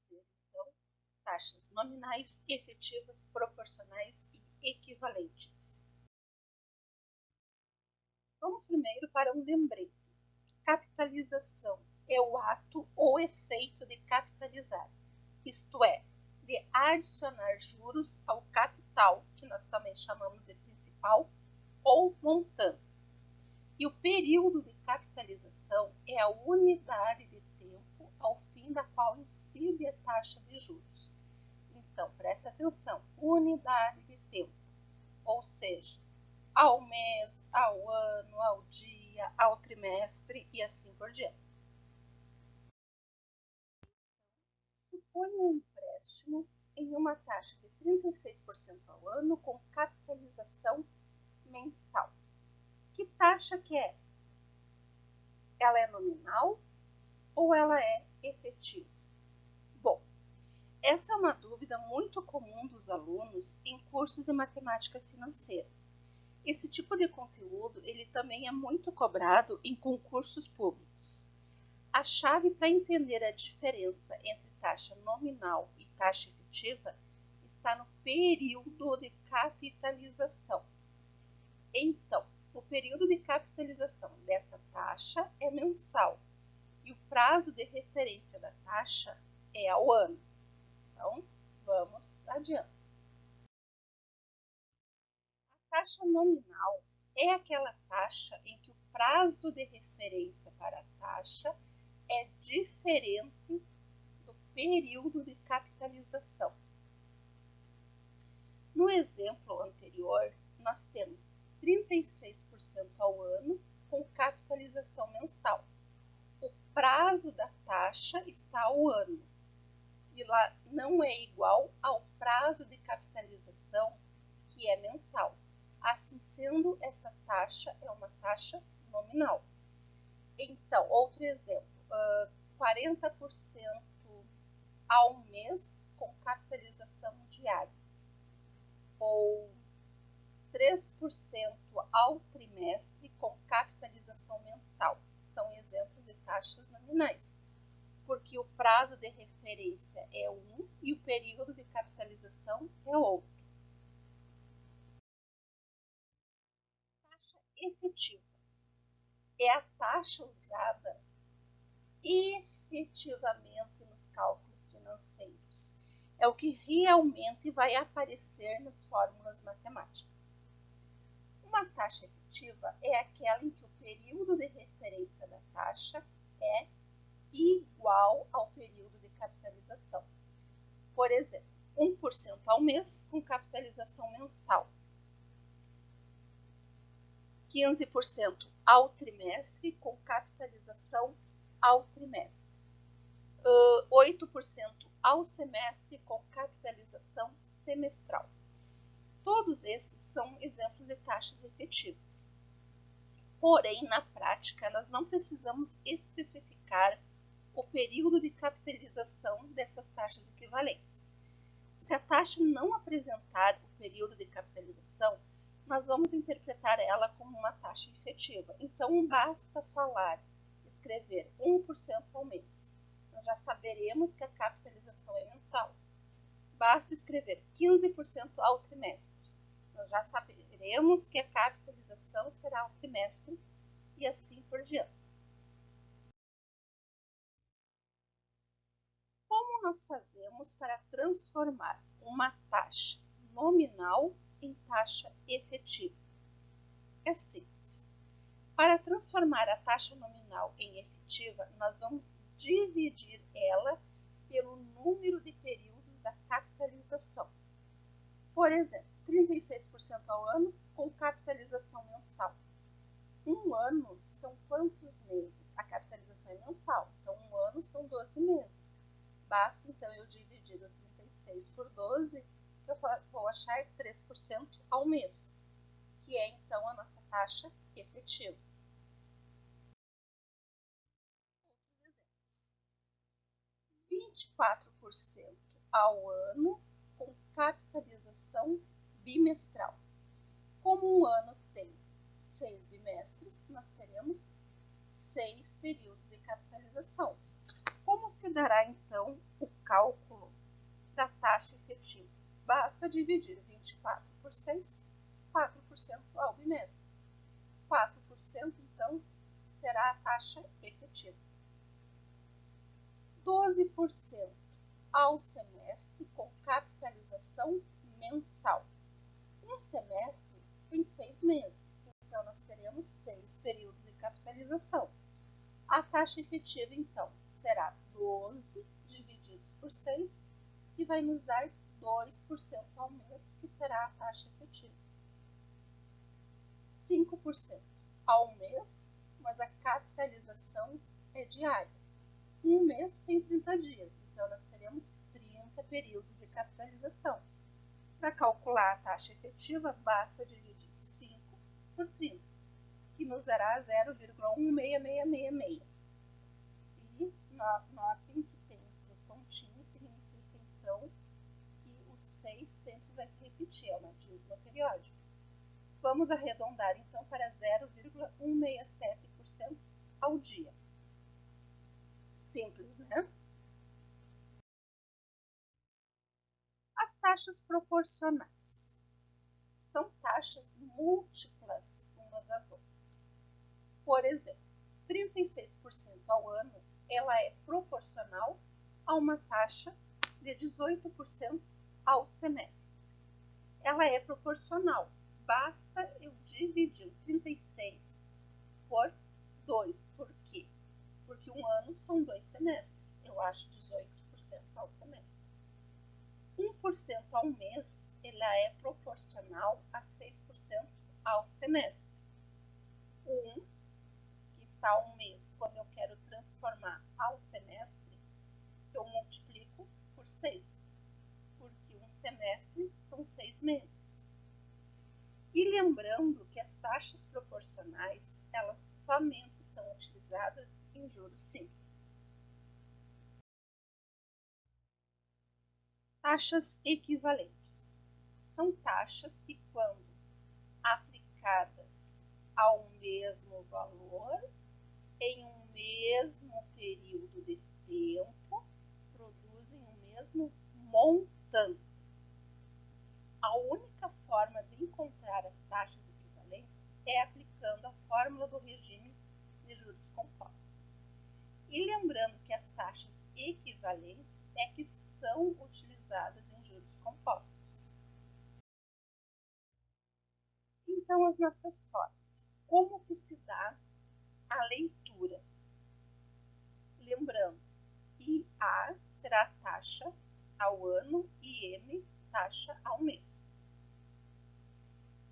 vamos ver, então, taxas nominais, efetivas, proporcionais e equivalentes. Vamos primeiro para um lembrete. Capitalização é o ato ou efeito de capitalizar, isto é, de adicionar juros ao capital, que nós também chamamos de principal, ou montante. E o período de capitalização é a unidade de tempo ao fim da qual incide a taxa de juros. Então, preste atenção, unidade de tempo, ou seja, ao mês, ao ano, ao dia, ao trimestre e assim por diante. Suponha um empréstimo em uma taxa de 36% ao ano com capitalização mensal. Que taxa que é essa? Ela é nominal ou ela é efetiva? Bom, essa é uma dúvida muito comum dos alunos em cursos de matemática financeira. Esse tipo de conteúdo ele também é muito cobrado em concursos públicos. A chave para entender a diferença entre taxa nominal e taxa efetiva está no período de capitalização. Então, o período de capitalização dessa taxa é mensal e o prazo de referência da taxa é ao ano. Então, vamos adiante. A taxa nominal é aquela taxa em que o prazo de referência para a taxa é diferente do período de capitalização. No exemplo anterior, nós temos 36% ao ano com capitalização mensal. O prazo da taxa está ao ano e lá não é igual ao prazo de capitalização, que é mensal. Assim sendo, essa taxa é uma taxa nominal. Então, outro exemplo, 40% ao mês com capitalização diária, ou 3% ao trimestre com capitalização mensal. São exemplos de taxas nominais, porque o prazo de referência é um e o período de capitalização é outro. Taxa efetiva é a taxa usada efetivamente nos cálculos financeiros. É o que realmente vai aparecer nas fórmulas matemáticas. Uma taxa efetiva é aquela em que o período de referência da taxa é igual ao período de capitalização. Por exemplo, 1% ao mês com capitalização mensal, 15% ao trimestre com capitalização ao trimestre, 8% ao semestre com capitalização semestral. Todos esses são exemplos de taxas efetivas. Porém, na prática, nós não precisamos especificar o período de capitalização dessas taxas equivalentes. Se a taxa não apresentar o período de capitalização, nós vamos interpretar ela como uma taxa efetiva. Então, basta escrever 1% ao mês. Nós já saberemos que a capitalização é mensal. Basta escrever 15% ao trimestre. Nós já saberemos que a capitalização será ao trimestre e assim por diante. Como nós fazemos para transformar uma taxa nominal em taxa efetiva? É simples. Para transformar a taxa nominal em efetiva, nós vamos dividir ela pelo número de períodos da capitalização. Por exemplo, 36% ao ano com capitalização mensal. Um ano são quantos meses? A capitalização é mensal, então um ano são 12 meses. Basta então eu dividir o 36 por 12, eu vou achar 3% ao mês, que é então a nossa taxa efetiva. Outros exemplos. 24% ao ano com capitalização bimestral. Como um ano tem 6 bimestres, nós teremos 6 períodos de capitalização. Como Como se dará, então, o cálculo da taxa efetiva? Basta dividir 24 por 6, 4% ao bimestre. 4%, então, será a taxa efetiva. 12% ao semestre com capitalização mensal. Um semestre tem 6 meses, então nós teremos 6 períodos de capitalização. A taxa efetiva, então, será 12 divididos por 6, que vai nos dar 2% ao mês, que será a taxa efetiva. 5% ao mês, mas a capitalização é diária. Um mês tem 30 dias, então nós teremos 30 períodos de capitalização. Para calcular a taxa efetiva, basta dividir 5 por 30, que nos dará 0,16666. E notem que tem os 3 pontinhos, significa então que o 6 sempre vai se repetir, é uma dízima periódica. Vamos arredondar então para 0,167% ao dia. Simples, né? As taxas proporcionais são taxas múltiplas umas das outras. Por exemplo, 36% ao ano, ela é proporcional a uma taxa de 18% ao semestre. Ela é proporcional, basta eu dividir 36 por 2. Por quê? Porque um ano são 2 semestres, eu acho 18% ao semestre. 1% ao mês, ela é proporcional a 6% ao semestre. 1, que está ao mês, quando eu quero transformar ao semestre, eu multiplico por 6, porque um semestre são 6 meses. E lembrando que as taxas proporcionais, elas somente são utilizadas em juros simples. Taxas equivalentes. São taxas que, quando aplicadas ao mesmo valor, em um mesmo período de tempo, produzem o mesmo montante. A única forma de encontrar as taxas equivalentes é aplicando a fórmula do regime de juros compostos. E lembrando que as taxas equivalentes é que são utilizadas em juros compostos. Então, as nossas formas. Como que se dá a leitura? Lembrando, IA será a taxa ao ano e M taxa ao mês.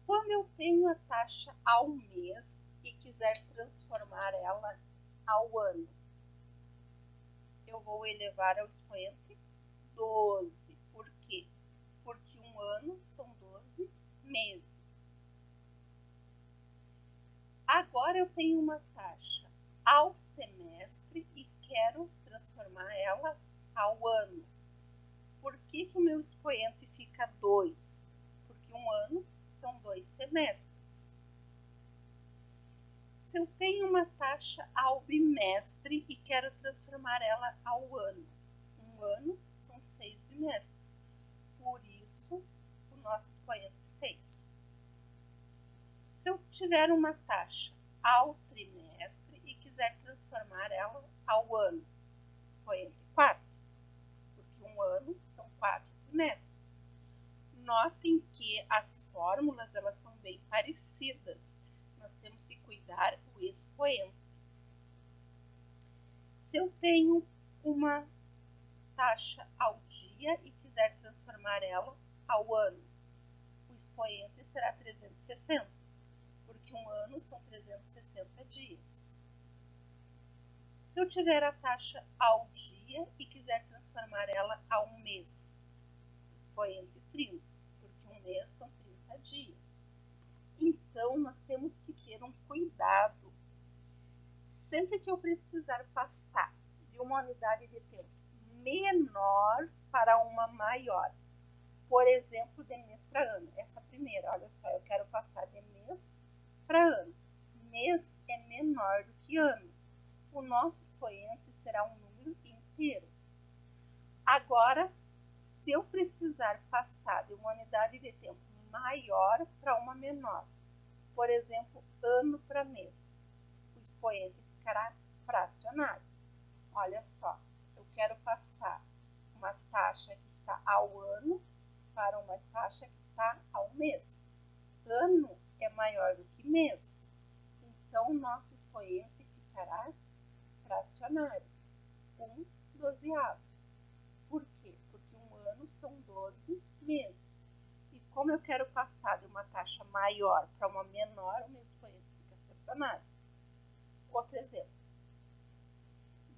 Quando eu tenho a taxa ao mês e quiser transformar ela ao ano, eu vou elevar ao expoente 12. Por quê? Porque um ano são 12 meses. Agora eu tenho uma taxa ao semestre e quero transformar ela ao ano. Por que o meu expoente fica 2? Porque um ano são 2 semestres. Se eu tenho uma taxa ao bimestre e quero transformar ela ao ano, um ano são 6 bimestres, por isso o nosso expoente 6. Se eu tiver uma taxa ao trimestre e quiser transformar ela ao ano, expoente 4, porque um ano são 4 trimestres. Notem que as fórmulas elas são bem parecidas. Nós temos que cuidar o expoente. Se eu tenho uma taxa ao dia e quiser transformar ela ao ano, o expoente será 360, porque um ano são 360 dias. Se eu tiver a taxa ao dia e quiser transformar ela a um mês, o expoente 30, porque um mês são 30 dias. Então, nós temos que ter um cuidado. Sempre que eu precisar passar de uma unidade de tempo menor para uma maior, por exemplo, de mês para ano. Essa primeira, olha só, eu quero passar de mês para ano. Mês é menor do que ano. O nosso expoente será um número inteiro. inteiro. Agora, se eu precisar passar de uma unidade de tempo maior para uma menor, por exemplo, ano para mês, o expoente ficará fracionário. Olha só, eu quero passar uma taxa que está ao ano para uma taxa que está ao mês. Ano é maior do que mês, então o nosso expoente ficará fracionário, 1/12. Por quê? Porque um ano são 12 meses. E como eu quero passar de uma taxa maior para uma menor, o meu expoente fica fracionário. Outro exemplo.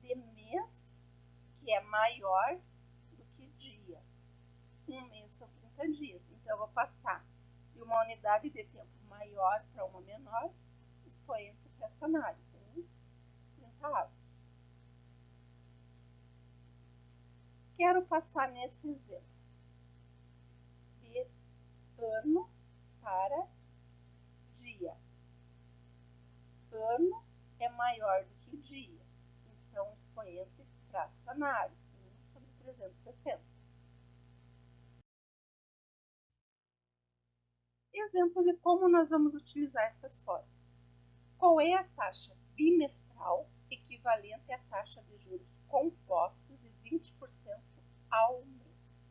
De mês, que é maior do que dia. Um mês são 30 dias. Então, eu vou passar de uma unidade de tempo maior para uma menor, expoente fracionário, 30 avos. Quero passar nesse exemplo de ano para dia. Ano é maior do que dia, então expoente fracionário, 1/360. Exemplo de como nós vamos utilizar essas fórmulas. Qual é a taxa bimestral equivalente à taxa de juros compostos de 20% ao mês?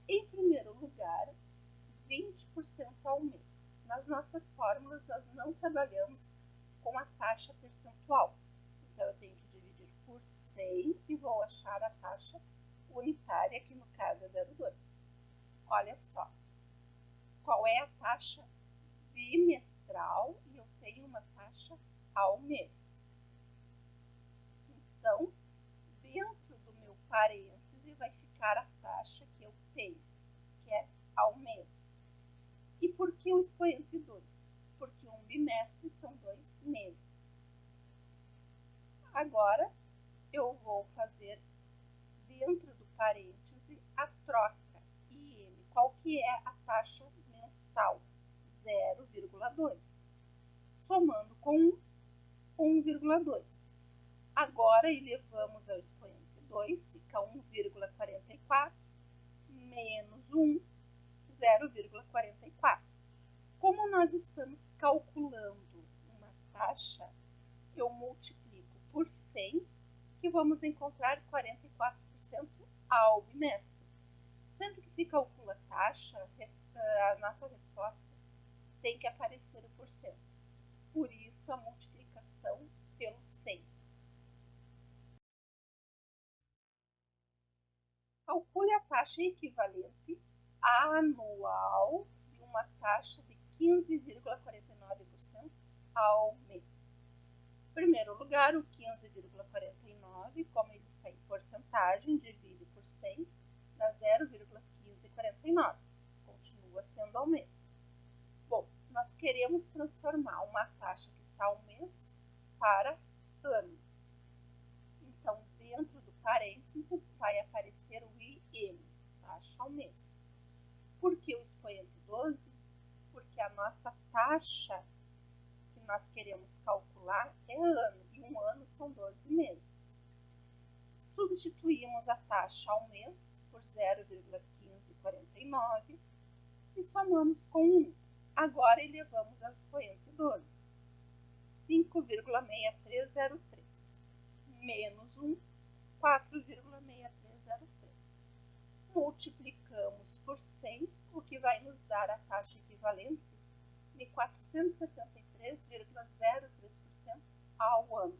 Em primeiro lugar, 20% ao mês. Nas nossas fórmulas, nós não trabalhamos com a taxa percentual. Então, eu tenho que dividir por 100 e vou achar a taxa unitária, que no caso é 0,2. Olha só, qual é a taxa bimestral e eu tenho uma taxa ao mês. Então, dentro do meu parêntese vai ficar a taxa que eu tenho, que é ao mês. E por que o expoente 2? Porque um bimestre são 2 meses. Agora, eu vou fazer dentro do parêntese a troca IM. Qual que é a taxa mensal? 0,2. Somando com 1,2. Agora, elevamos ao expoente 2, fica 1,44 menos 1, 0,44. Como nós estamos calculando uma taxa, eu multiplico por 100, que vamos encontrar 44% ao bimestre. Sempre que se calcula taxa, a nossa resposta tem que aparecer o porcento. Por isso, a multiplicação pelo 100. Calcule a taxa equivalente anual de uma taxa de 15,49% ao mês. Em primeiro lugar, o 15,49, como ele está em porcentagem, divide por 100, dá 0,1549. Continua sendo ao mês. Bom, nós queremos transformar uma taxa que está ao mês para ano. Então, dentro do parêntese, vai aparecer o IM, taxa ao mês. Por que o expoente 12? Porque a nossa taxa que nós queremos calcular é ano, e um ano são 12 meses. Substituímos a taxa ao mês por 0,1549 e somamos com 1. Agora elevamos ao expoente 12, 5,6303, menos 1, 4,6303. Multiplicamos por 100, o que vai nos dar a taxa equivalente de 463,03% ao ano.